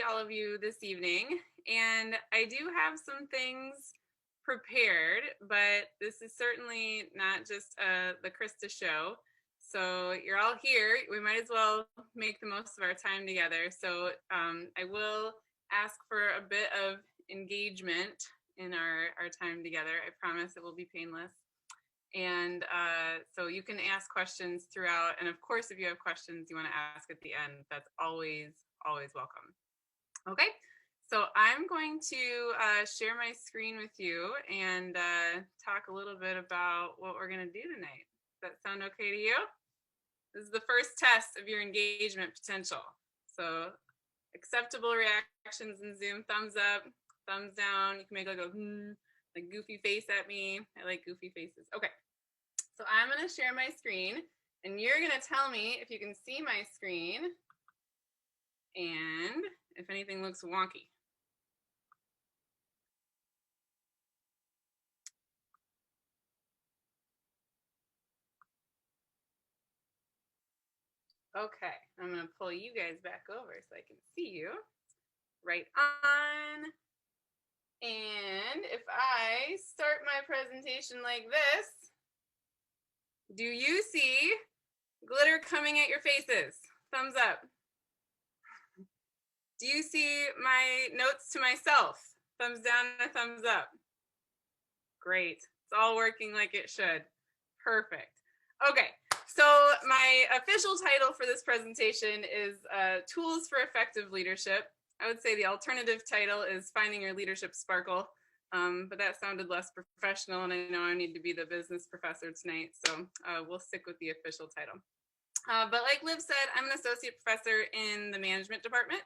all of you this evening, and I do have some things prepared, but this is certainly not just the Christa show. So you're all here. We might as well make the most of our time together. So I will ask for a bit of engagement in our time together. I promise it will be painless. And so you can ask questions throughout. And of course, if you have questions you want to ask at the end, that's always welcome. Okay, so I'm going to share my screen with you and talk a little bit about what we're going to do tonight. Does that sound okay to you? This is the first test of your engagement potential. So acceptable reactions in Zoom: thumbs up, thumbs down. You can make like a like goofy face at me. I like goofy faces. Okay, so I'm going to share my screen, and you're going to tell me if you can see my screen and if anything looks wonky. Okay, I'm going to pull you guys back over so I can see you. Right on. And if I start my presentation like this, do you see glitter coming at your faces? Thumbs up. Do you see my notes to myself? Thumbs down or thumbs up? Great. It's all working like it should. Perfect. Okay, so my official title for this presentation is Tools for Effective Leadership. I would say the alternative title is Finding Your Leadership Sparkle, but that sounded less professional, and I know I need to be the business professor tonight, so we'll stick with the official title. But like Liv said, I'm an associate professor in the management department,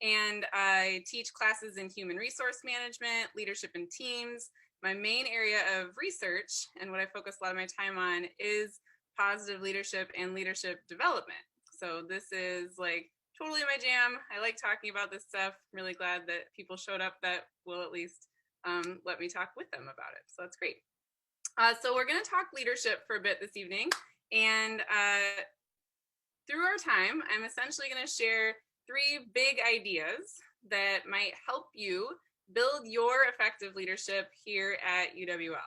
and I teach classes in human resource management, leadership in teams. My main area of research and what I focus a lot of my time on is positive leadership and leadership development. So this is like totally my jam. I like talking about this stuff. I'm really glad that people showed up that will at least let me talk with them about it. So that's great. So we're going to talk leadership for a bit this evening. And through our time, I'm essentially going to share 3 big ideas that might help you build your effective leadership here at UWL.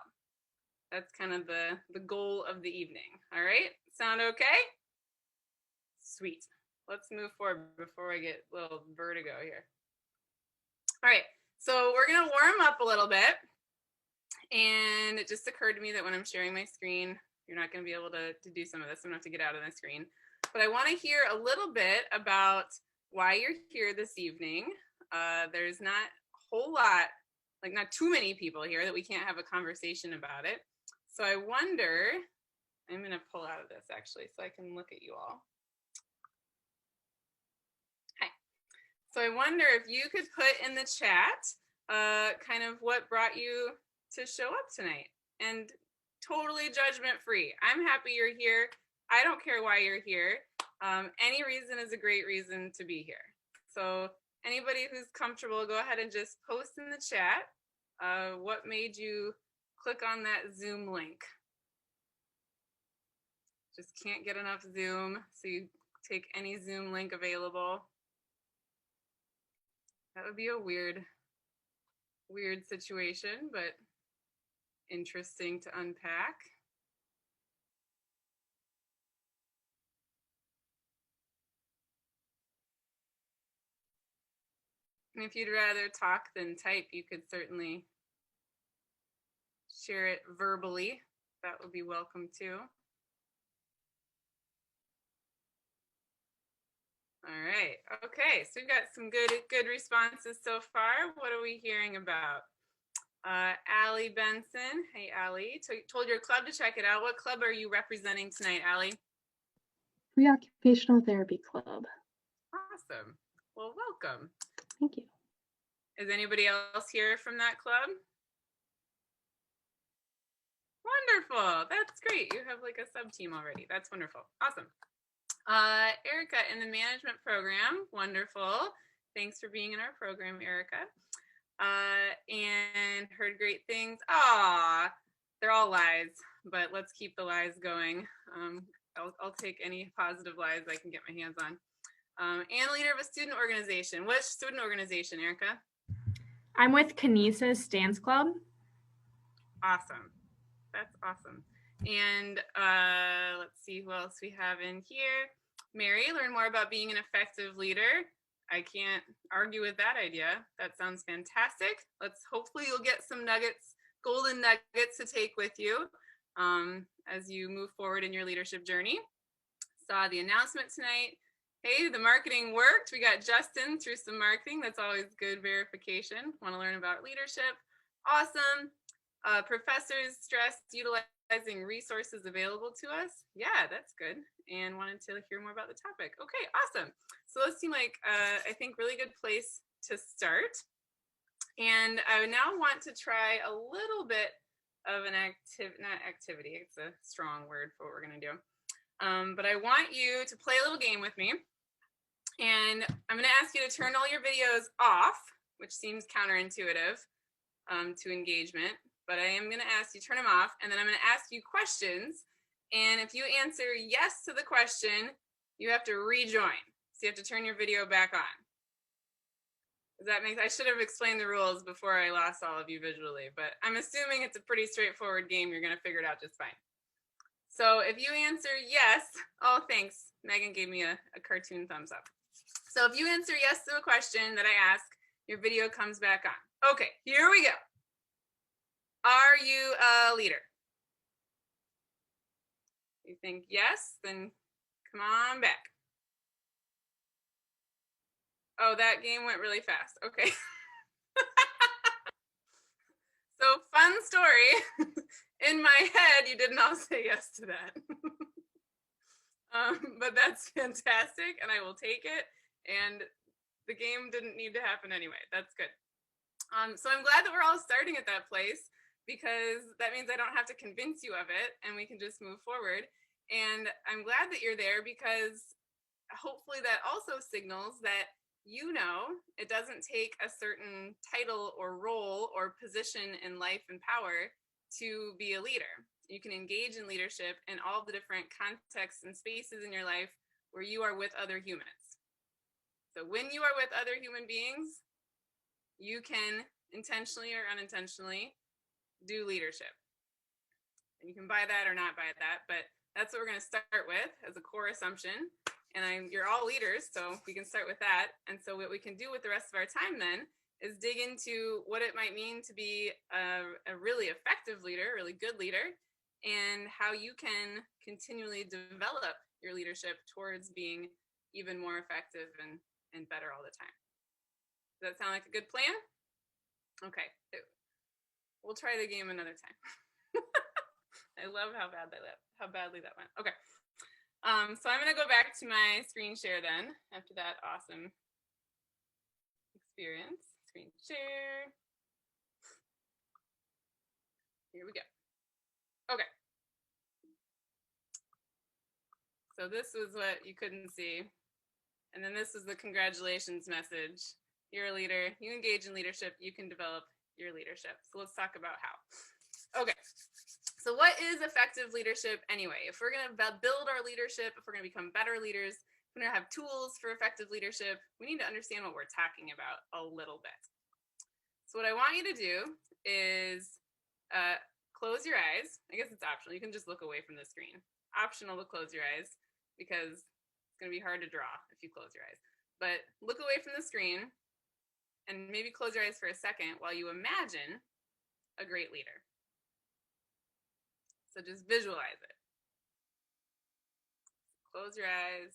That's kind of the goal of the evening. All right, sound okay? Sweet. Let's move forward before I get a little vertigo here. All right, so we're gonna warm up a little bit. And it just occurred to me that when I'm sharing my screen, you're not gonna be able to do some of this. I'm gonna have to get out of the screen. But I wanna hear a little bit about why you're here this evening. There's not a whole lot, like not too many people here that we can't have a conversation about it. So I wonder, I'm gonna pull out of this actually so I can look at you all. Hi. So I wonder if you could put in the chat kind of what brought you to show up tonight, and totally judgment free. I'm happy you're here. I don't care why you're here. Any reason is a great reason to be here. So anybody who's comfortable, go ahead and just post in the chat what made you click on that Zoom link. Just can't get enough Zoom, so you take any Zoom link available. That would be a weird situation, but interesting to unpack. And if you'd rather talk than type, you could certainly share it verbally. That would be welcome too. All right. Okay. So we've got some good responses so far. What are we hearing about? Allie Benson. Hey, Allie. Told your club to check it out. What club are you representing tonight, Allie? Pre-occupational therapy club. Awesome. Well, welcome. Thank you. Is anybody else here from that club? Wonderful. That's great. You have like a sub team already. That's wonderful. Awesome. Erica in the management program. Wonderful. Thanks for being in our program, Erica. And heard great things. They're all lies, but let's keep the lies going. I'll take any positive lies I can get my hands on. and leader of a student organization. Which student organization, Erica? I'm with Kinesis Dance Club. Awesome. That's awesome. And let's see who else we have in here. Mary, learn more about being an effective leader. I can't argue with that idea. That sounds fantastic. Hopefully you'll get some nuggets, golden nuggets to take with you as you move forward in your leadership journey. Saw the announcement tonight. Hey, the marketing worked. We got Justin through some marketing. That's always good verification. Want to learn about leadership? Awesome. Professors stressed utilizing resources available to us. Yeah, that's good. And wanted to hear more about the topic. Okay, awesome. So those seem like, I think, really good place to start. And I now want to try a little bit of an not activity, it's a strong word for what we're going to do. But I want you to play a little game with me. And I'm going to ask you to turn all your videos off, which seems counterintuitive to engagement. But I am going to ask you to turn them off, and then I'm going to ask you questions. And if you answer yes to the question, you have to rejoin. So you have to turn your video back on. Does that make sense? I should have explained the rules before I lost all of you visually, but I'm assuming it's a pretty straightforward game. You're going to figure it out just fine. So if you answer yes, oh, thanks. Megan gave me a cartoon thumbs up. So if you answer yes to a question that I ask, your video comes back on. Okay, here we go. Are you a leader? You think yes, then come on back. Oh, that game went really fast. Okay. So fun story. In my head, you didn't all say yes to that. But that's fantastic, and I will take it. And the game didn't need to happen anyway. That's good. So I'm glad that we're all starting at that place, because that means I don't have to convince you of it, and we can just move forward. And I'm glad that you're there, because hopefully that also signals that you know it doesn't take a certain title or role or position in life and power to be a leader. You can engage in leadership in all the different contexts and spaces in your life where you are with other humans. So when you are with other human beings, you can intentionally or unintentionally do leadership. And you can buy that or not buy that, but that's what we're going to start with as a core assumption. And you're all leaders, so we can start with that. And so what we can do with the rest of our time then is dig into what it might mean to be a really effective leader, a really good leader, and how you can continually develop your leadership towards being even more effective and better all the time. Does that sound like a good plan? Okay, we'll try the game another time. I love how badly that went. Okay. So I'm going to go back to my screen share then after that awesome experience. Screen share. Here we go. Okay. So this was what you couldn't see. And then this was the congratulations message. You're a leader. You engage in leadership. You can develop your leadership. So let's talk about how. Okay. So what is effective leadership anyway? If we're going to build our leadership, if we're going to become better leaders, if we're going to have tools for effective leadership, we need to understand what we're talking about a little bit. So what I want you to do is close your eyes. I guess it's optional. You can just look away from the screen. Optional to close your eyes, because it's going to be hard to draw if you close your eyes. But look away from the screen and maybe close your eyes for a second while you imagine a great leader. So just visualize it. Close your eyes,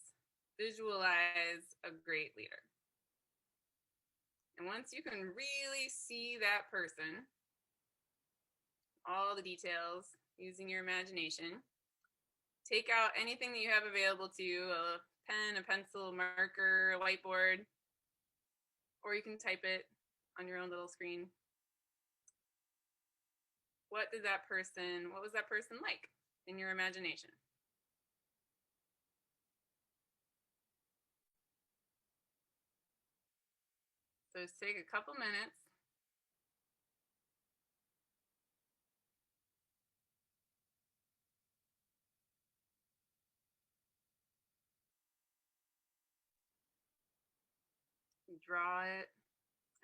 visualize a great leader. And once you can really see that person, all the details, using your imagination, take out anything that you have available to you, a pen, a pencil, marker, a whiteboard, or you can type it on your own little screen. What was that person like in your imagination? So just take a couple minutes. draw it.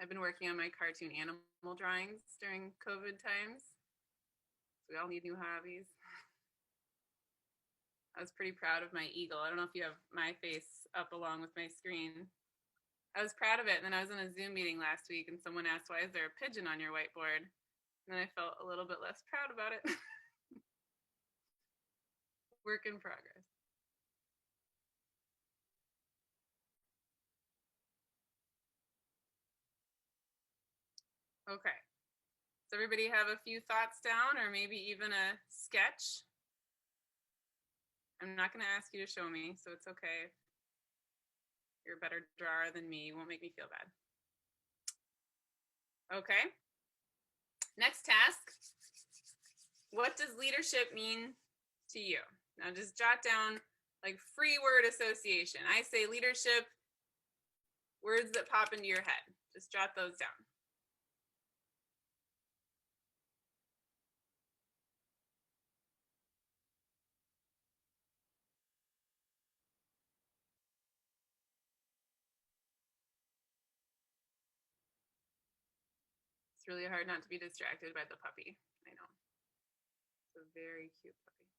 I've been working on my cartoon animal drawings during COVID times. So we all need new hobbies. I was pretty proud of my eagle. I don't know if you have my face up along with my screen. I was proud of it. And then I was in a Zoom meeting last week and someone asked, why is there a pigeon on your whiteboard? And then I felt a little bit less proud about it. Work in progress. Okay. Does everybody have a few thoughts down or maybe even a sketch? I'm not going to ask you to show me, so it's okay. You're a better drawer than me. You won't make me feel bad. Okay. Next task. What does leadership mean to you? Now just jot down like free word association. I say leadership, words that pop into your head. Just jot those down. It's really hard not to be distracted by the puppy. I know. It's a very cute puppy.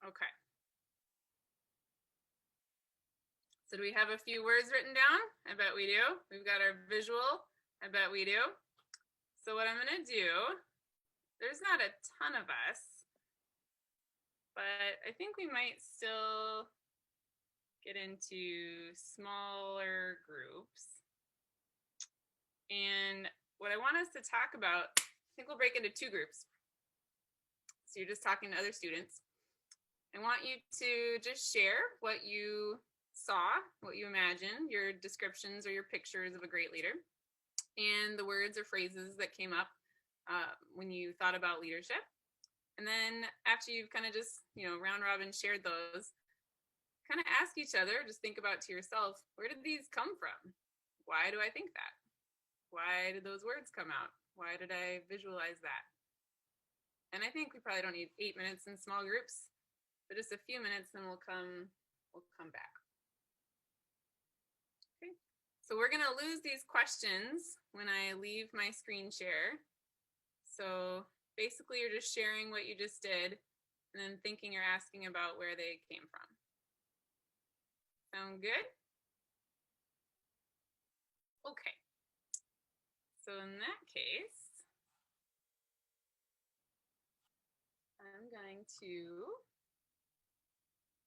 Okay. So do we have a few words written down? I bet we do. We've got our visual. I bet we do. So what I'm going to do, there's not a ton of us, but I think we might still get into smaller groups. And what I want us to talk about, I think we'll break into two groups. So you're just talking to other students. I want you to just share what you saw, what you imagine, your descriptions or your pictures of a great leader, and the words or phrases that came up when you thought about leadership. And then after you've kind of just, round robin shared those, kind of ask each other, just think about to yourself, where did these come from? Why do I think that? Why did those words come out? Why did I visualize that? And I think we probably don't need 8 minutes in small groups, but just a few minutes, then we'll come back. Okay. So we're gonna lose these questions when I leave my screen share. So basically you're just sharing what you just did and then thinking or asking about where they came from. Sound good? Okay. So in that case, I'm going to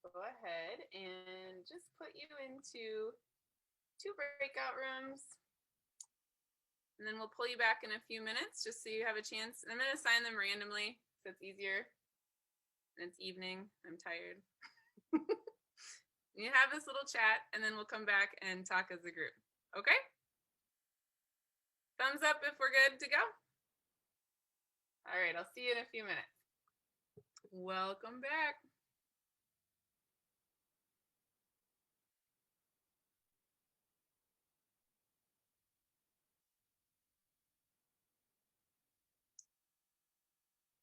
go ahead and just put you into 2 breakout rooms. And then we'll pull you back in a few minutes just so you have a chance. And I'm going to assign them randomly so it's easier. And it's evening. I'm tired. You have this little chat, and then we'll come back and talk as a group. Okay? Thumbs up if we're good to go. All right, I'll see you in a few minutes. Welcome back.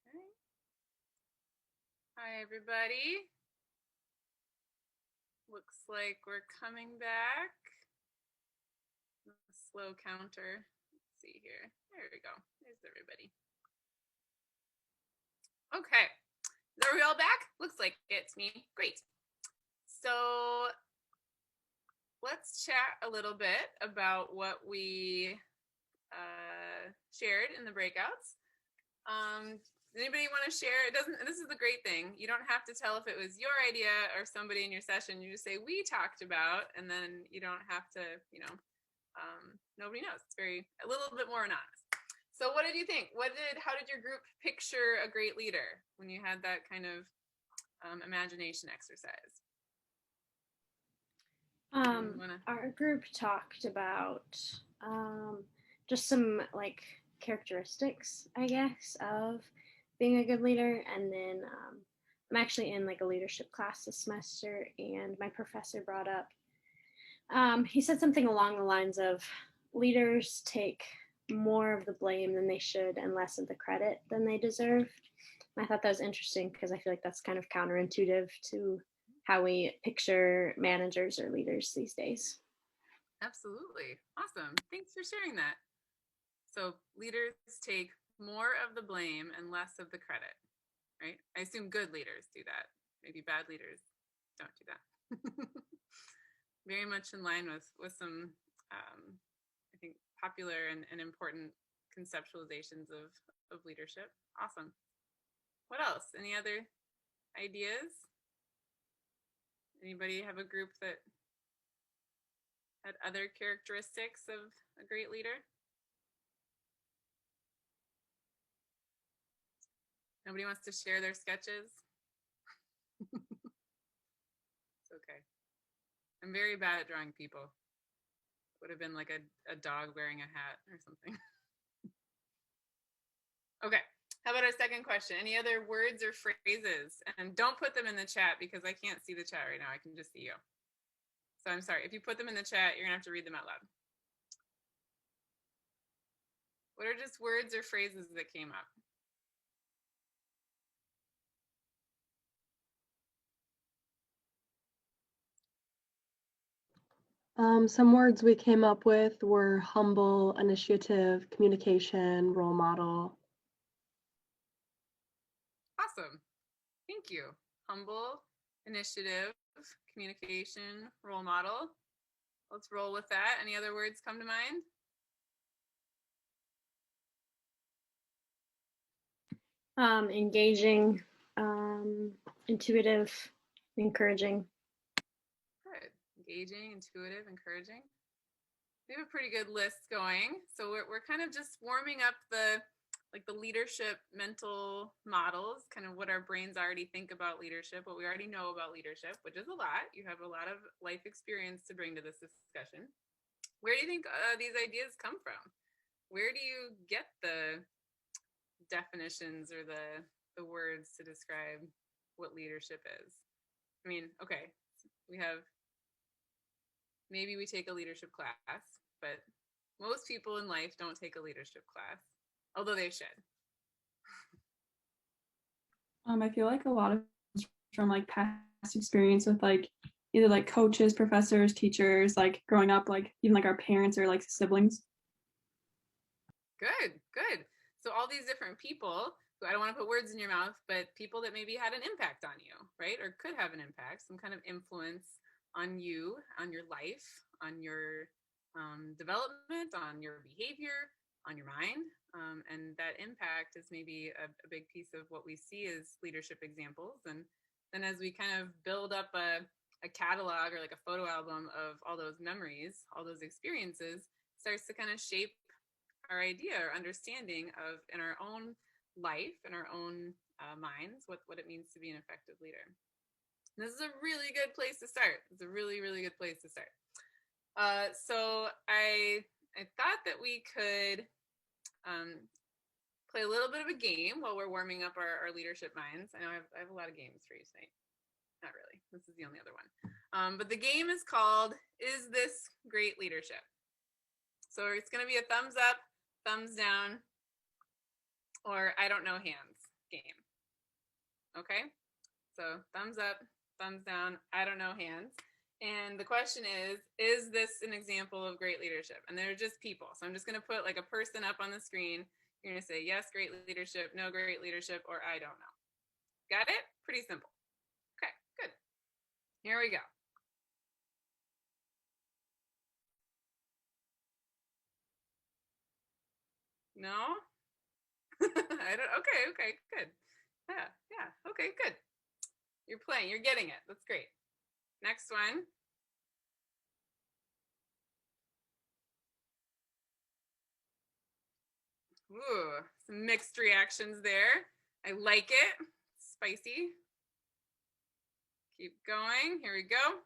Okay. Hi, everybody. Looks like we're coming back. A slow counter. Let's see here. There we go. There's everybody. Okay. Are we all back? Looks like it's me. Great. So let's chat a little bit about what we shared in the breakouts. Anybody want to share? This is the great thing. You don't have to tell if it was your idea or somebody in your session. You just say, we talked about, and then you don't have to, nobody knows. It's a little bit more anonymous. So what did you think? How did your group picture a great leader when you had that kind of imagination exercise? Our group talked about just some characteristics, I guess, of being a good leader. And then I'm actually in a leadership class this semester, and my professor brought up, he said something along the lines of leaders take more of the blame than they should and less of the credit than they deserve. I thought that was interesting because I feel like that's kind of counterintuitive to how we picture managers or leaders these days. Absolutely. Awesome. Thanks for sharing that. So leaders take more of the blame and less of the credit, right? I assume good leaders do that. Maybe bad leaders don't do that. Very much in line with some, I think, popular and important conceptualizations of leadership. Awesome. What else? Any other ideas? Anybody have a group that had other characteristics of a great leader? Nobody wants to share their sketches? It's okay. I'm very bad at drawing people. Would have been like a dog wearing a hat or something. Okay. How about our second question? Any other words or phrases? And don't put them in the chat because I can't see the chat right now. I can just see you. So I'm sorry. If you put them in the chat, you're going to have to read them out loud. What are just words or phrases that came up? Some words we came up with were humble, initiative, communication, role model. Awesome. Thank you. Humble, initiative, communication, role model. Let's roll with that. Any other words come to mind? Engaging, intuitive, encouraging. Good. Engaging, intuitive, encouraging. We have a pretty good list going. So we're kind of just warming up the leadership mental models, kind of what our brains already think about leadership, what we already know about leadership, which is a lot. You have a lot of life experience to bring to this discussion. Where do you think these ideas come from? Where do you get the definitions or the words to describe what leadership is? I mean, okay, we have, maybe we take a leadership class, but most people in life don't take a leadership class, although they should. I feel like a lot of from like past experience with like either like coaches, professors, teachers, like growing up, like even like our parents or like siblings. Good, good. So all these different people who, I don't want to put words in your mouth, but people that maybe had an impact on you, right? Or could have an impact, some kind of influence on you, on your life, on your development, on your behavior, on your mind. And that impact is maybe a big piece of what we see as leadership examples. And then as we kind of build up a catalog or like a photo album of all those memories, all those experiences, starts to kind of shape our idea or understanding of in our own life, in our own minds, what it means to be an effective leader. And this is a really good place to start. It's a really, really good place to start. So I thought that we could play a little bit of a game while we're warming up our leadership minds. I know I have a lot of games for you tonight. Not really. This is the only other one. But the game is called, Is This Great Leadership? So it's going to be a thumbs up, thumbs down, or I don't know hands game. Okay? So thumbs up, thumbs down, I don't know hands. And the question is this an example of great leadership? And they're just people. So I'm just going to put like a person up on the screen. You're going to say, yes, great leadership, no great leadership, or I don't know. Got it? Pretty simple. Okay, good. Here we go. No? I don't, okay, good. Yeah, okay, good. You're playing, you're getting it. That's great. Next one. Ooh, some mixed reactions there. I like it. Spicy. Keep going. Here we go.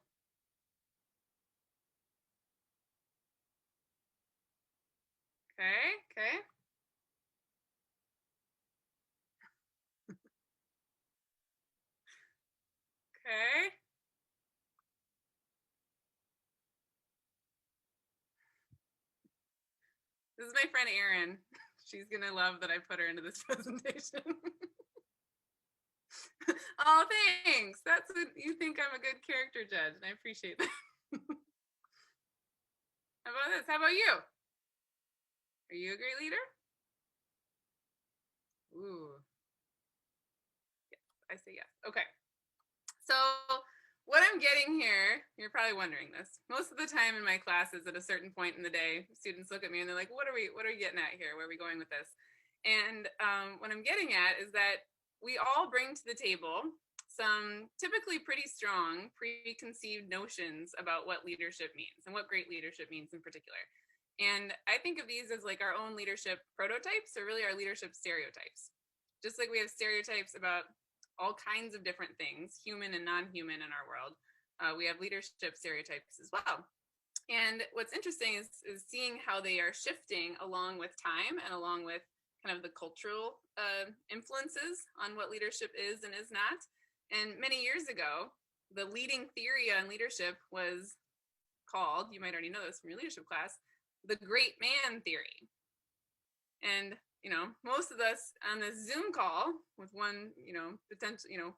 Okay. Okay. This is my friend Erin. She's gonna love that I put her into this presentation. Oh, thanks. That's what you think. I'm a good character judge, and I appreciate that. How about this? How about you? Are you a great leader? Ooh. Yes, I say yes. Okay. So what I'm getting here, you're probably wondering this. Most of the time in my classes at a certain point in the day, students look at me and they're like, what are we getting at here? Where are we going with this? And what I'm getting at is that we all bring to the table some typically pretty strong preconceived notions about what leadership means and what great leadership means in particular. And I think of these as like our own leadership prototypes, or really our leadership stereotypes. Just like we have stereotypes about all kinds of different things, human and non-human in our world, we have leadership stereotypes as well. And what's interesting is seeing how they are shifting along with time and along with kind of the cultural influences on what leadership is and is not. And many years ago, the leading theory on leadership was called, you might already know this from your leadership class, the great man theory. And most of us on this Zoom call with one, potential,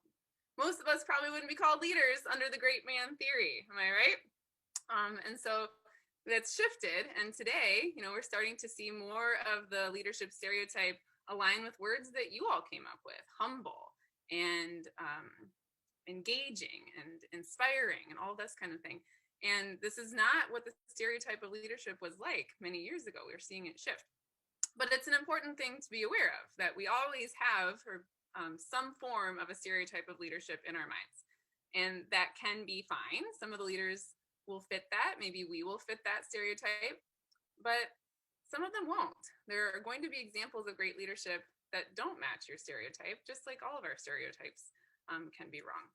most of us probably wouldn't be called leaders under the great man theory. Am I right? And so that's shifted. And today, we're starting to see more of the leadership stereotype align with words that you all came up with: humble and engaging and inspiring and all this kind of thing. And this is not what the stereotype of leadership was like many years ago. We're seeing it shift. But it's an important thing to be aware of, that we always have some form of a stereotype of leadership in our minds. And that can be fine. Some of the leaders will fit that. Maybe we will fit that stereotype, but some of them won't. There are going to be examples of great leadership that don't match your stereotype, just like all of our stereotypes can be wrong.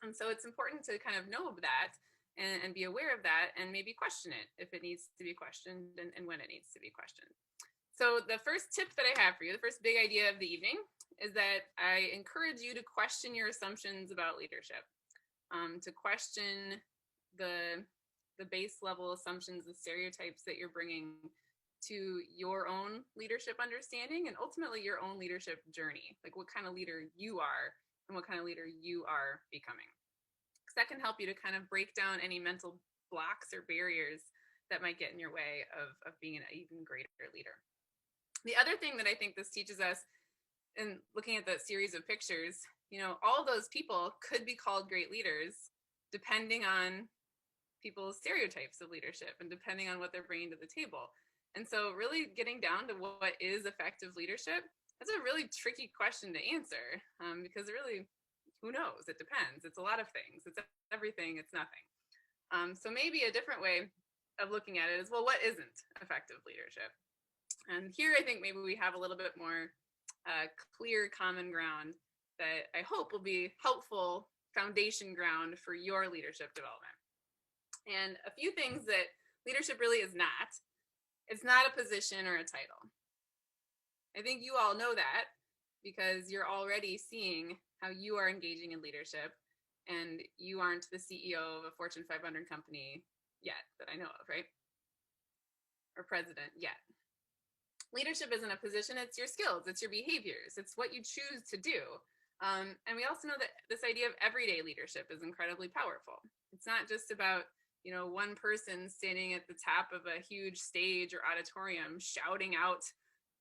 And so it's important to kind of know that and be aware of that, and maybe question it if it needs to be questioned and when it needs to be questioned. So the first tip that I have for you, the first big idea of the evening, is that I encourage you to question your assumptions about leadership, to question the base level assumptions, the stereotypes that you're bringing to your own leadership understanding and ultimately your own leadership journey, like what kind of leader you are and what kind of leader you are becoming. Because that can help you to kind of break down any mental blocks or barriers that might get in your way of being an even greater leader. The other thing that I think this teaches us, in looking at the series of pictures, all those people could be called great leaders depending on people's stereotypes of leadership and depending on what they're bringing to the table. And so really getting down to what is effective leadership, that's a really tricky question to answer, because really, who knows? It depends. It's a lot of things. It's everything. It's nothing. So maybe a different way of looking at it is, well, what isn't effective leadership? And here I think maybe we have a little bit more clear common ground that I hope will be helpful foundation ground for your leadership development. And a few things that leadership really is not. It's not a position or a title. I think you all know that because you're already seeing how you are engaging in leadership, and you aren't the CEO of a Fortune 500 company yet that I know of, right? Or president yet. Leadership isn't a position, it's your skills, it's your behaviors, it's what you choose to do. And we also know that this idea of everyday leadership is incredibly powerful. It's not just about, one person standing at the top of a huge stage or auditorium shouting out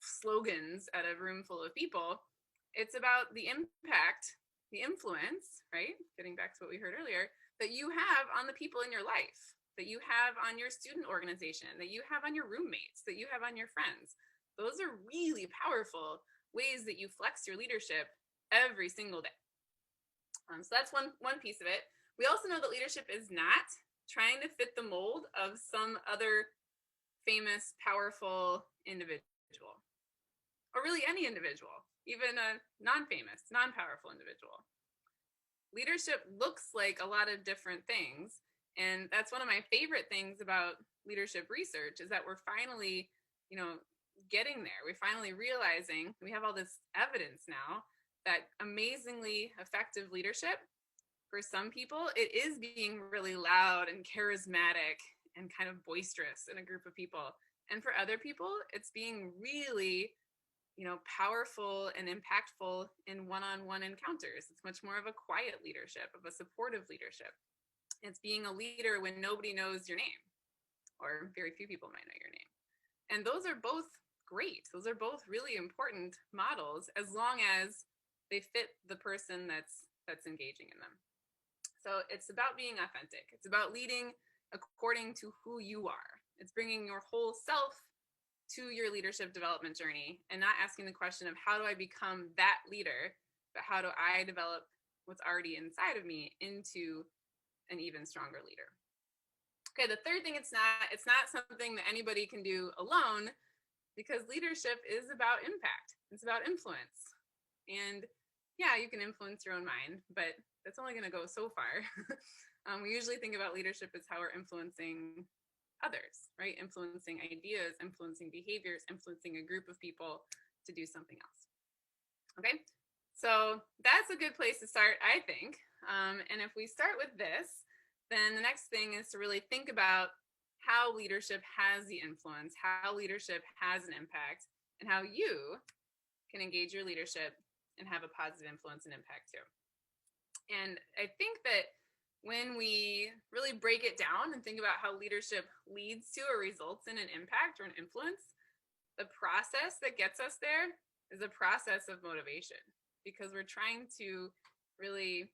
slogans at a room full of people. It's about the impact, the influence, right? Getting back to what we heard earlier, that you have on the people in your life, that you have on your student organization, that you have on your roommates, that you have on your friends. Those are really powerful ways that you flex your leadership every single day. So that's one piece of it. We also know that leadership is not trying to fit the mold of some other famous, powerful individual, or really any individual, even a non-famous, non-powerful individual. Leadership looks like a lot of different things. And that's one of my favorite things about leadership research, is that we're finally, getting there. We're finally realizing, we have all this evidence now, that amazingly effective leadership, for some people, it is being really loud and charismatic and kind of boisterous in a group of people. And for other people, it's being really, powerful and impactful in one-on-one encounters. It's much more of a quiet leadership, of a supportive leadership. It's being a leader when nobody knows your name, or very few people might know your name. And those are both great. Those are both really important models, as long as they fit the person that's engaging in them. So it's about being authentic. It's about leading according to who you are. It's bringing your whole self to your leadership development journey, and not asking the question of how do I become that leader, but how do I develop what's already inside of me into an even stronger leader. Okay, the third thing, it's not something that anybody can do alone, because leadership is about impact. It's about influence. And yeah, you can influence your own mind, but that's only going to go so far. We usually think about leadership as how we're influencing others, right? Influencing ideas, influencing behaviors, influencing a group of people to do something else. Okay, so that's a good place to start, I think. And if we start with this, then the next thing is to really think about how leadership has the influence, how leadership has an impact, and how you can engage your leadership and have a positive influence and impact too. And I think that when we really break it down and think about how leadership leads to or results in an impact or an influence, the process that gets us there is a process of motivation, because we're trying to really,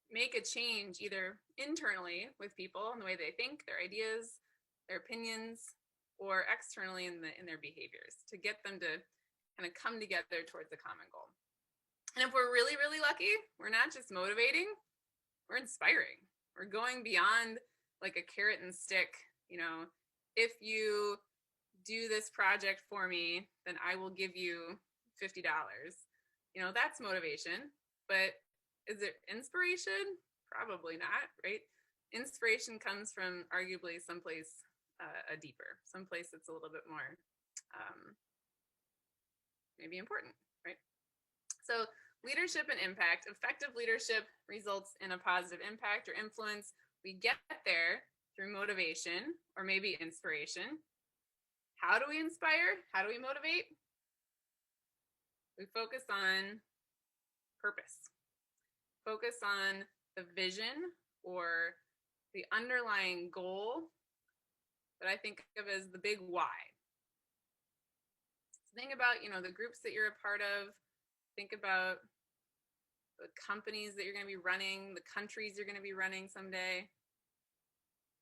make a change either internally with people in the way they think, their ideas, their opinions, or externally in their behaviors, to get them to kind of come together towards a common goal. And if we're really, really lucky, we're not just motivating, we're inspiring. We're going beyond like a carrot and stick. If you do this project for me, then I will give you $50. That's motivation. But is it inspiration? Probably not, right? Inspiration comes from arguably someplace deeper, someplace that's a little bit more maybe important, right? So leadership and impact. Effective leadership results in a positive impact or influence. We get there through motivation or maybe inspiration. How do we inspire? How do we motivate? We focus on purpose. Focus on the vision or the underlying goal that I think of as the big why. So think about, the groups that you're a part of. Think about the companies that you're going to be running, the countries you're going to be running someday.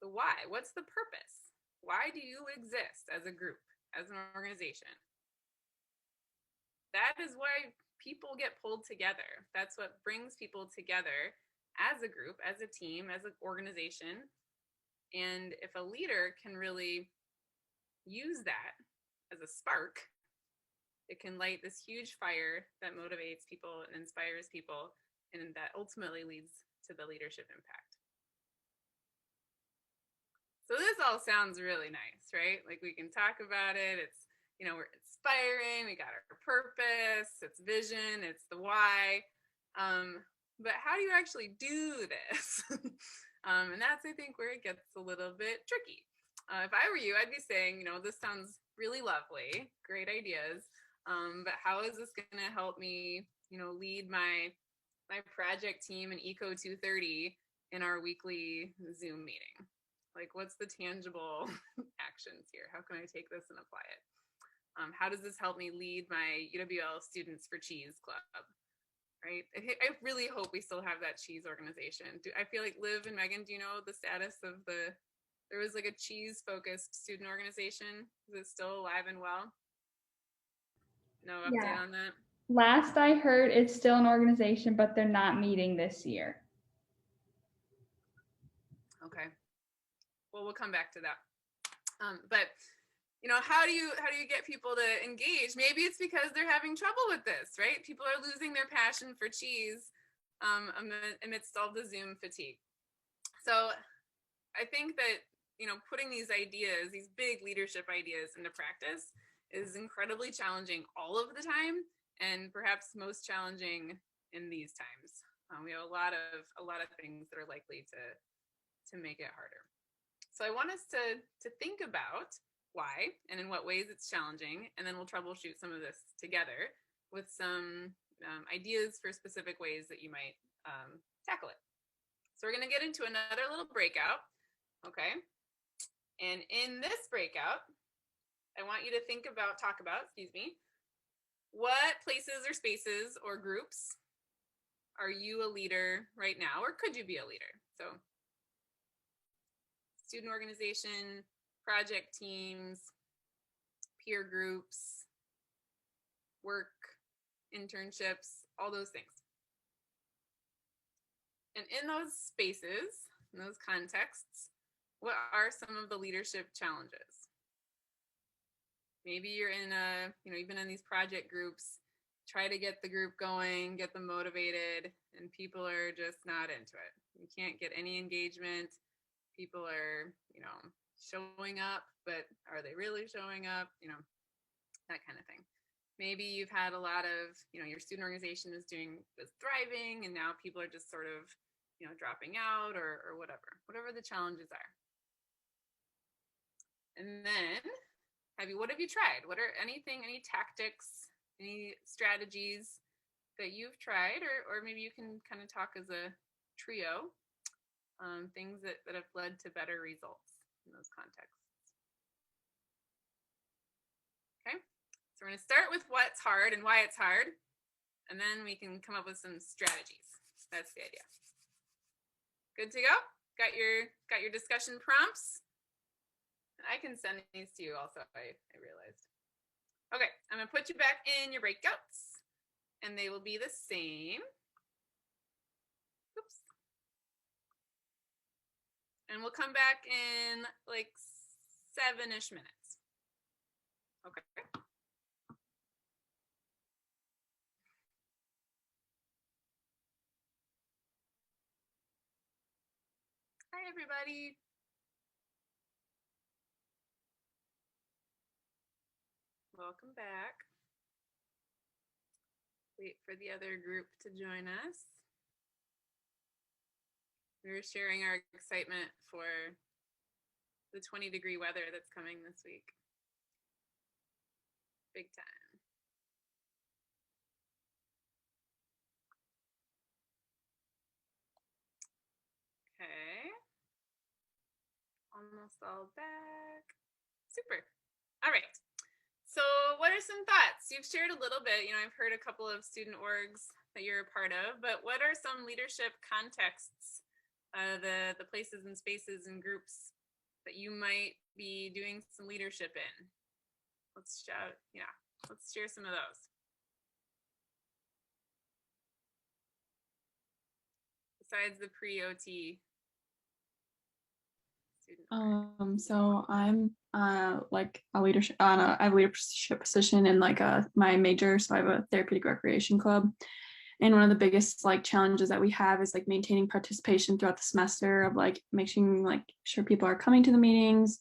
The why. What's the purpose? Why do you exist as a group, as an organization? That is why people get pulled together. That's what brings people together as a group, as a team, as an organization. And if a leader can really use that as a spark, it can light this huge fire that motivates people and inspires people, and that ultimately leads to the leadership impact. So this all sounds really nice, right? Like we can talk about it. It's, we're inspiring, we got our purpose, it's vision, it's the why. But how do you actually do this? And that's, I think, where it gets a little bit tricky. If I were you, I'd be saying, this sounds really lovely, great ideas. But how is this going to help me, lead my project team in Eco 230 in our weekly Zoom meeting? Like, what's the tangible actions here? How can I take this and apply it? How does this help me lead my UWL Students for Cheese Club? Right? I really hope we still have that cheese organization. I feel like Liv and Megan, do you know the status of there was like a cheese-focused student organization? Is it still alive and well? No update on that? Last I heard, it's still an organization, but they're not meeting this year. Okay. Well, we'll come back to that. But how do you get people to engage? Maybe it's because they're having trouble with this, right? People are losing their passion for cheese amidst all the Zoom fatigue. So I think that, putting these ideas, these big leadership ideas into practice is incredibly challenging all of the time, and perhaps most challenging in these times. We have a lot of things that are likely to make it harder. So I want us to think about why and in what ways it's challenging, and then we'll troubleshoot some of this together with some ideas for specific ways that you might tackle it. So we're going to get into another little breakout, okay? And in this breakout, I want you to talk about, what places or spaces or groups are you a leader right now, or could you be a leader? So student organization, project teams, peer groups, work, internships, all those things. And in those spaces, in those contexts, what are some of the leadership challenges? Maybe you're in you've been in these project groups, try to get the group going, get them motivated, and people are just not into it. You can't get any engagement. People are, showing up, but are they really showing up? That kind of thing. Maybe you've had a lot of, your student organization was thriving, and now people are just sort of, dropping out or whatever the challenges are. And then what have you tried? What are any tactics, any strategies that you've tried, or maybe you can kind of talk as a trio, things that have led to better results in those contexts. Okay, so we're going to start with what's hard and why it's hard, and then we can come up with some strategies. That's the idea. Good to go? Got your discussion prompts? I can send these to you also, I realized. Okay, I'm going to put you back in your breakouts, and they will be the same. Oops. And we'll come back in like 7-ish minutes. Okay. Hi, everybody. Welcome back. Wait for the other group to join us. We were sharing our excitement for the 20-degree weather that's coming this week. Big time. Okay. Almost all back. Super. All right. So what are some thoughts? You've shared a little bit, I've heard a couple of student orgs that you're a part of, but what are some leadership contexts, the places and spaces and groups that you might be doing some leadership in? Let's share some of those. Besides the pre-OT student. So I'm like a leadership I have a leadership position in like my major, so I have a therapeutic recreation club. And one of the biggest like challenges that we have is like maintaining participation throughout the semester, of like making sure people are coming to the meetings.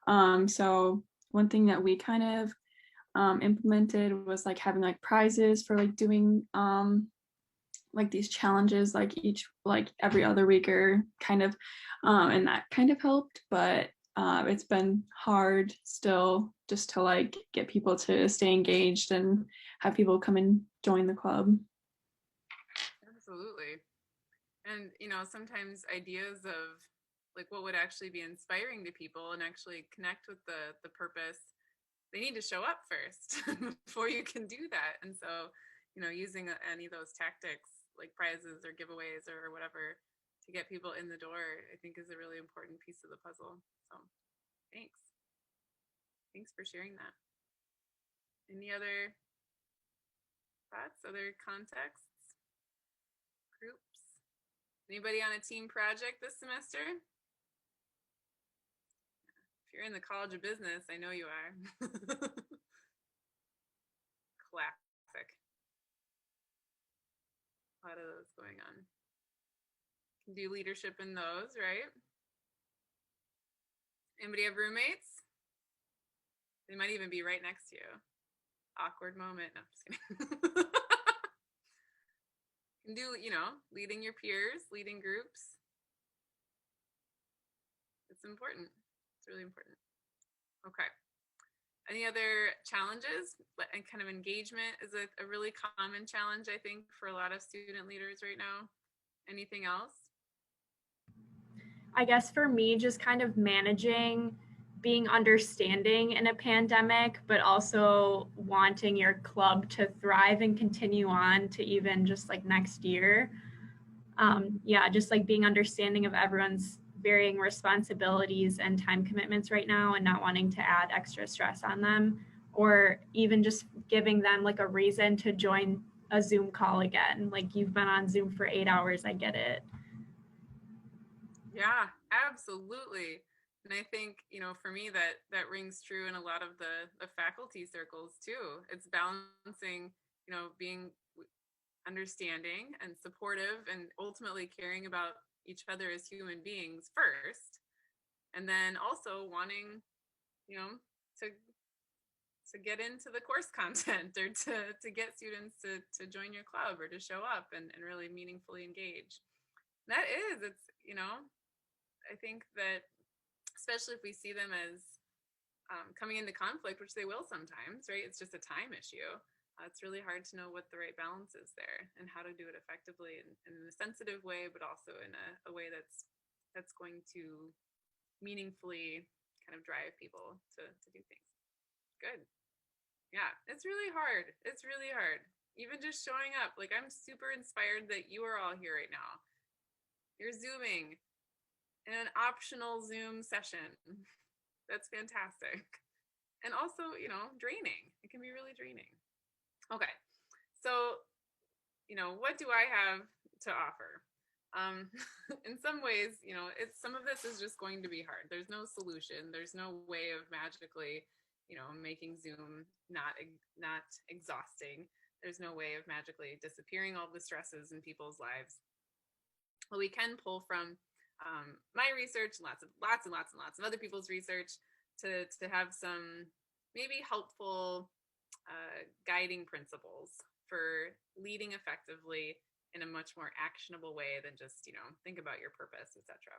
So one thing that we kind of implemented was like having like prizes for like doing like these challenges every other week or kind of, and that kind of helped, but it's been hard still just to like get people to stay engaged and have people come and join the club. Absolutely. And sometimes ideas of like what would actually be inspiring to people and actually connect with the purpose, they need to show up first before you can do that. And so using any of those tactics like prizes or giveaways or whatever to get people in the door, I think is a really important piece of the puzzle. So thanks for sharing that. Any other thoughts, other contexts, groups? Anybody on a team project this semester? If you're in the College of Business, I know you are. Classic. A lot of those going on. Can do leadership in those, right? Anybody have roommates? They might even be right next to you. Awkward moment. No, just kidding. Can do, leading your peers, leading groups. It's important. It's really important. Okay. Any other challenges? And kind of engagement is a really common challenge, I think, for a lot of student leaders right now. Anything else? I guess for me, just kind of managing being understanding in a pandemic, but also wanting your club to thrive and continue on to even just like next year. Yeah, just like being understanding of everyone's varying responsibilities and time commitments right now and not wanting to add extra stress on them, or even just giving them like a reason to join a Zoom call again. Like, you've been on Zoom for 8 hours, I get it. Yeah, absolutely. And I think, for me, that rings true in a lot of the faculty circles too. It's balancing, being understanding and supportive and ultimately caring about each other as human beings first. And then also wanting, to get into the course content or to get students to join your club or to show up and really meaningfully engage. It's, I think that especially if we see them as coming into conflict, which they will sometimes, right? It's just a time issue. It's really hard to know what the right balance is there and how to do it effectively in a sensitive way, but also in a way that's going to meaningfully kind of drive people to do things. Good. Yeah, it's really hard. It's really hard. Even just showing up. Like, I'm super inspired that you are all here right now. You're Zooming in an optional Zoom session. That's fantastic. And also, draining. It can be really draining. Okay. So, what do I have to offer? In some ways, some of this is just going to be hard. There's no solution. There's no way of magically, making Zoom not exhausting. There's no way of magically disappearing all the stresses in people's lives. Well, we can pull from my research, lots and lots of other people's research to have some maybe helpful guiding principles for leading effectively in a much more actionable way than just, think about your purpose, etc.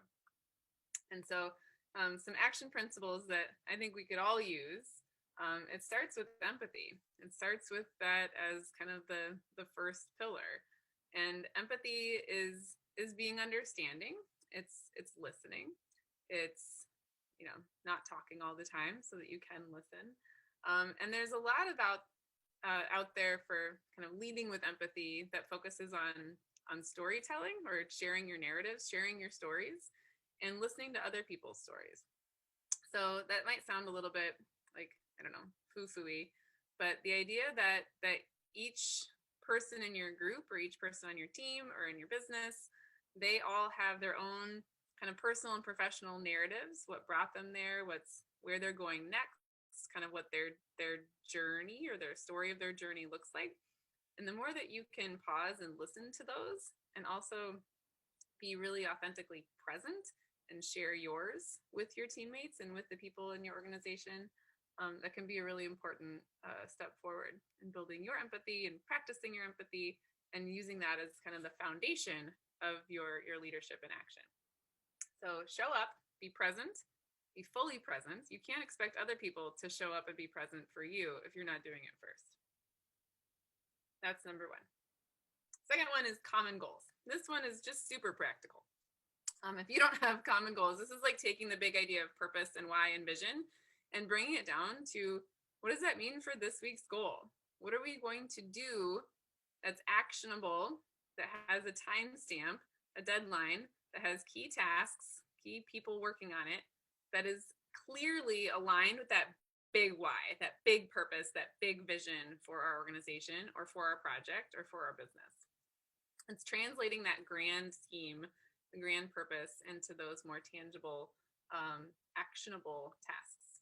And so some action principles that I think we could all use. It starts with empathy. It starts with that as kind of the first pillar. And empathy is being understanding. It's listening. It's, not talking all the time so that you can listen. And there's a lot about out there for kind of leading with empathy that focuses on storytelling or sharing your narratives, sharing your stories, and listening to other people's stories. So that might sound a little bit like, I don't know, foo-foo-y, but the idea that each person in your group or each person on your team or in your business, they all have their own kind of personal and professional narratives, what brought them there, where they're going next, kind of what their journey or their story of their journey looks like. And the more that you can pause and listen to those and also be really authentically present and share yours with your teammates and with the people in your organization, that can be a really important step forward in building your empathy and practicing your empathy and using that as kind of the foundation of your leadership in action. So show up, be present, be fully present. You can't expect other people to show up and be present for you if you're not doing it first. That's number one. Second one is common goals. This one is just super practical. If you don't have common goals, this is like taking the big idea of purpose and why and vision and bringing it down to, what does that mean for this week's goal? What are we going to do that's actionable, that has a timestamp, a deadline, that has key tasks, key people working on it, that is clearly aligned with that big why, that big purpose, that big vision for our organization or for our project or for our business. It's translating that grand scheme, the grand purpose, into those more tangible, actionable tasks.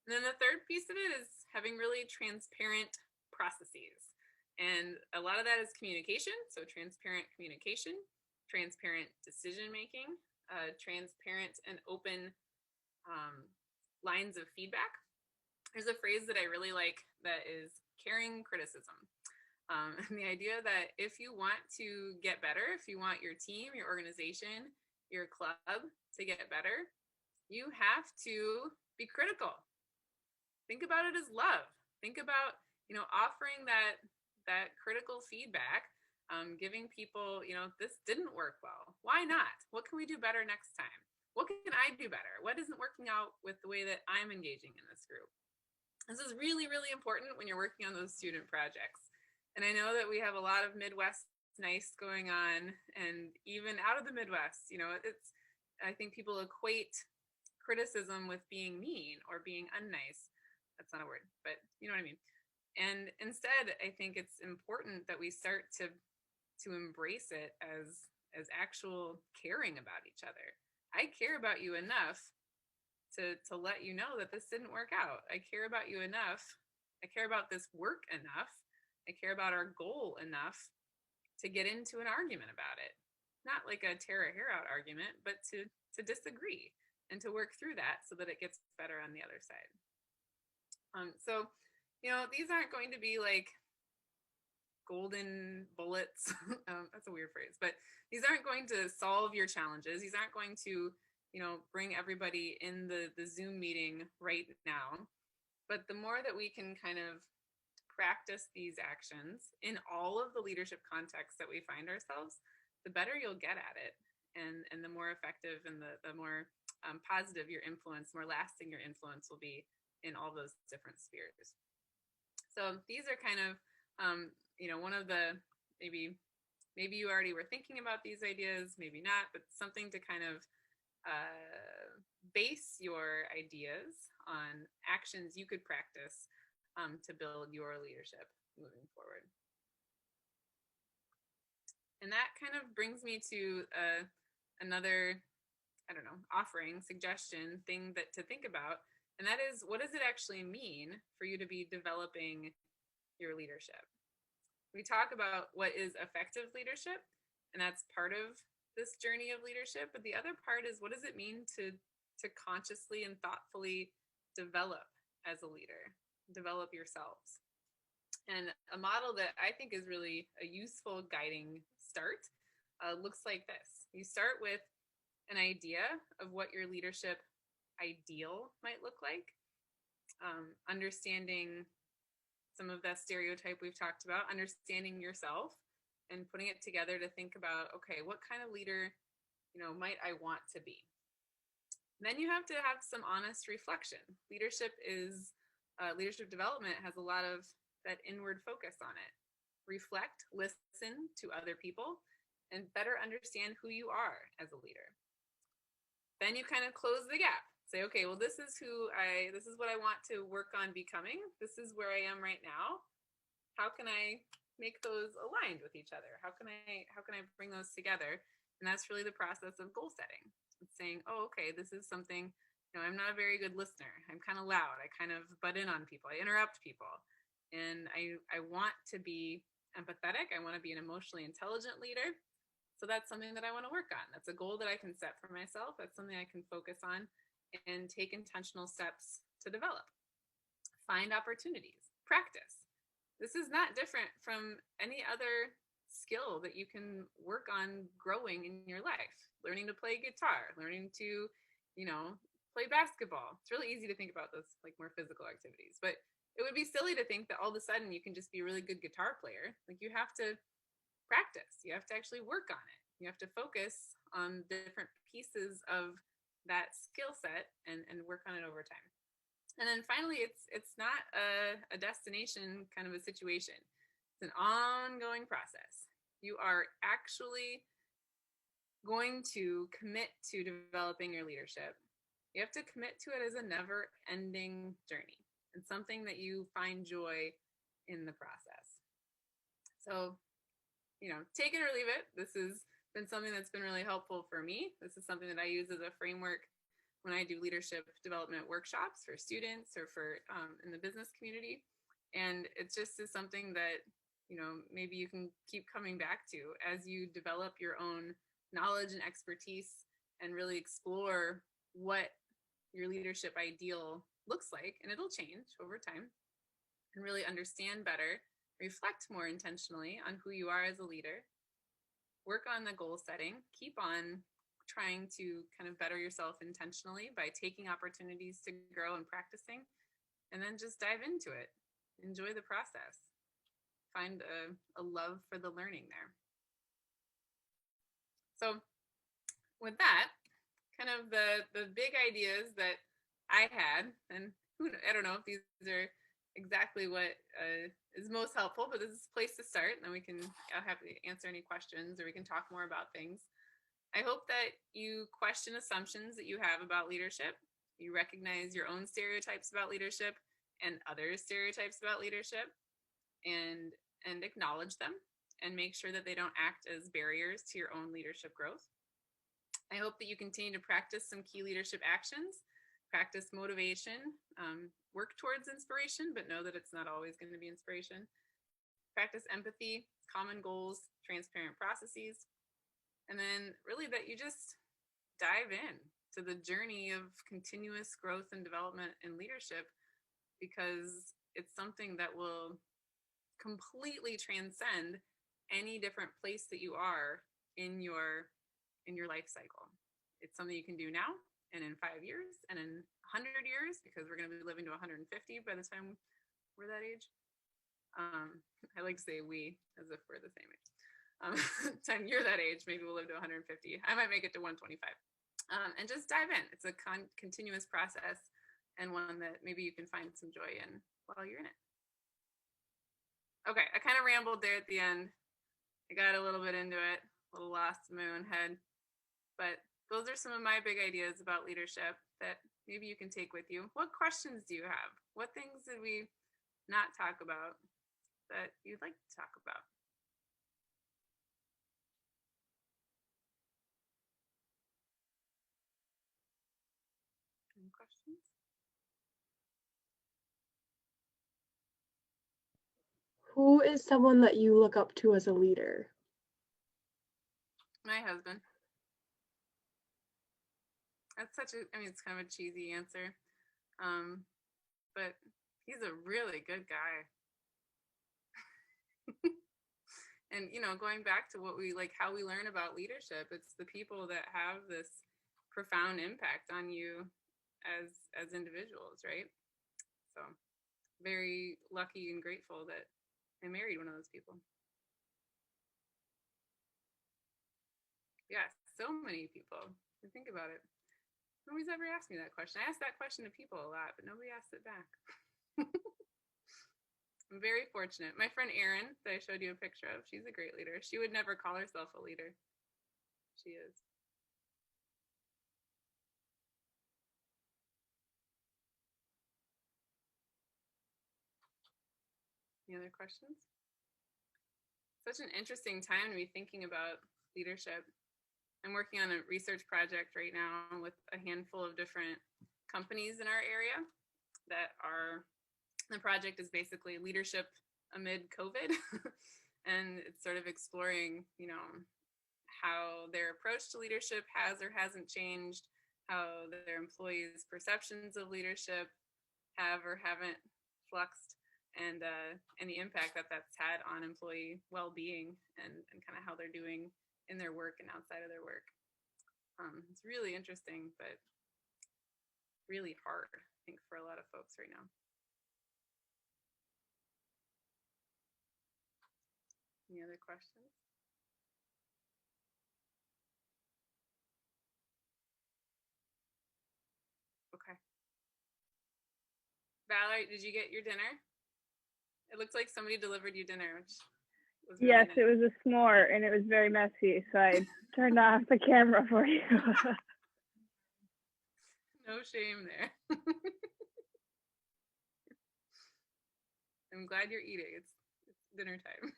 And then the third piece of it is having really transparent processes. And a lot of that is communication. So transparent communication, transparent decision-making, transparent and open lines of feedback. There's a phrase that I really like that is caring criticism. And the idea that if you want to get better, if you want your team, your organization, your club to get better, you have to be critical. Think about it as love. Think about, offering that critical feedback, giving people, this didn't work well. Why not? What can we do better next time? What can I do better? What isn't working out with the way that I'm engaging in this group? This is really, really important when you're working on those student projects. And I know that we have a lot of Midwest nice going on, and even out of the Midwest, I think people equate criticism with being mean or being unnice. That's not a word, but you know what I mean. And instead, I think it's important that we start to embrace it as actual caring about each other. I care about you enough to let you know that this didn't work out. I care about you enough. I care about this work enough. I care about our goal enough to get into an argument about it. Not like a tear a hair out argument, but to disagree and to work through that so that it gets better on the other side. So, these aren't going to be like golden bullets. That's a weird phrase, but these aren't going to solve your challenges. These aren't going to, bring everybody in the Zoom meeting right now. But the more that we can kind of practice these actions in all of the leadership contexts that we find ourselves, the better you'll get at it. And the more effective and the more positive your influence, more lasting your influence will be in all those different spheres. So these are kind of, one of the, maybe you already were thinking about these ideas, maybe not, but something to kind of base your ideas on actions you could practice to build your leadership moving forward. And that kind of brings me to another, offering, suggestion, thing to think about. And that is, what does it actually mean for you to be developing your leadership? We talk about what is effective leadership, and that's part of this journey of leadership. But the other part is, what does it mean to consciously and thoughtfully develop as a leader, develop yourselves? And a model that I think is really a useful guiding start looks like this. You start with an idea of what your leadership ideal might look like, understanding some of that stereotype we've talked about, understanding yourself and putting it together to think about, okay, what kind of leader, might I want to be? Then you have to have some honest reflection. Leadership development has a lot of that inward focus on it. Reflect, listen to other people, and better understand who you are as a leader. Then you kind of close the gap. Say, okay, well, this is what I want to work on becoming. This is where I am right now. How can I make those aligned with each other? How can I bring those together? And that's really the process of goal setting. It's saying, oh, okay, this is something, I'm not a very good listener. I'm kind of loud. I kind of butt in on people. I interrupt people. And I want to be empathetic. I want to be an emotionally intelligent leader. So that's something that I want to work on. That's a goal that I can set for myself. That's something I can focus on and take intentional steps to develop. Find opportunities, practice. This is not different from any other skill that you can work on growing in your life. Learning to play guitar, learning to, play basketball. It's really easy to think about those like more physical activities, but it would be silly to think that all of a sudden you can just be a really good guitar player. Like, you have to practice. You have to actually work on it. You have to focus on different pieces of that skill set and work on it over time. And then finally, it's not a destination kind of a situation. It's an ongoing process. You are actually going to commit to developing your leadership. You have to commit to it as a never-ending journey and something that you find joy in the process. So, take it or leave it. This has been something that's been really helpful for me. This is something that I use as a framework when I do leadership development workshops for students or for in the business community. And it just is something that, maybe you can keep coming back to as you develop your own knowledge and expertise and really explore what your leadership ideal looks like. And it'll change over time, and really understand better, reflect more intentionally on who you are as a leader, work on the goal setting, keep on trying to kind of better yourself intentionally by taking opportunities to grow and practicing, and then just dive into it. Enjoy the process. Find a love for the learning there. So with that, kind of the big ideas that I had, and I don't know if these are exactly what is most helpful, but this is a place to start, and then I'll have to answer any questions, or we can talk more about things. I hope that you question assumptions that you have about leadership. You recognize your own stereotypes about leadership and other stereotypes about leadership, and acknowledge them and make sure that they don't act as barriers to your own leadership growth. I hope that you continue to practice some key leadership actions, practice motivation, work towards inspiration, but know that it's not always going to be inspiration. Practice empathy, common goals, transparent processes, and then really that you just dive in to the journey of continuous growth and development in leadership, because it's something that will completely transcend any different place that you are in your life cycle. It's something you can do now, and in 5 years, and in 100 years, because we're going to be living to 150 by the time we're that age. I like to say we, as if we're the same age. Time you're that age, maybe we'll live to 150. I might make it to 125. And just dive in. It's a continuous process, and one that maybe you can find some joy in while you're in it. Okay, I kind of rambled there at the end. I got a little bit into it, a little lost in my own head. But those are some of my big ideas about leadership that maybe you can take with you. What questions do you have? What things did we not talk about that you'd like to talk about? Any questions? Who is someone that you look up to as a leader? My husband. That's it's kind of a cheesy answer. But he's a really good guy. And, going back to how we learn about leadership, it's the people that have this profound impact on you as individuals, right? So very lucky and grateful that I married one of those people. Yeah, so many people. I think about it. Nobody's ever asked me that question. I ask that question to people a lot, but nobody asks it back. I'm very fortunate. My friend Erin, that I showed you a picture of, she's a great leader. She would never call herself a leader. She is. Any other questions? Such an interesting time to be thinking about leadership. I'm working on a research project right now with a handful of different companies in our area the project is basically leadership amid COVID. And it's sort of exploring, how their approach to leadership has or hasn't changed, how their employees' perceptions of leadership have or haven't fluxed, and the impact that that's had on employee well-being and kind of how they're doing in their work and outside of their work. It's really interesting, but really hard, I think, for a lot of folks right now. Any other questions? Okay. Valerie, did you get your dinner? It looks like somebody delivered you dinner, which was really Yes, nice. it was a s'more and it was very messy, so I turned off the camera for you. No shame there. I'm glad you're eating. It's dinner time.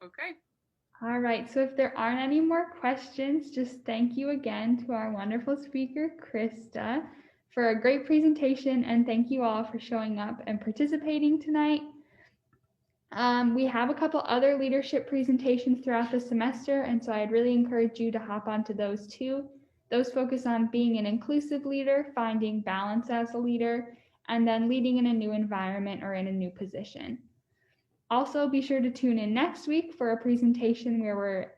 Okay. All right, so if there aren't any more questions, just thank you again to our wonderful speaker, Christa, for a great presentation, and thank you all for showing up and participating tonight. We have a couple other leadership presentations throughout the semester, and so I'd really encourage you to hop onto those too. Those focus on being an inclusive leader, finding balance as a leader, and then leading in a new environment or in a new position. Also, be sure to tune in next week for a presentation where we're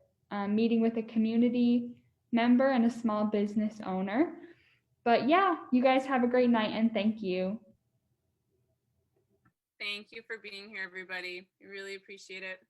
meeting with a community member and a small business owner. But yeah, you guys have a great night and thank you. Thank you for being here, everybody. We really appreciate it.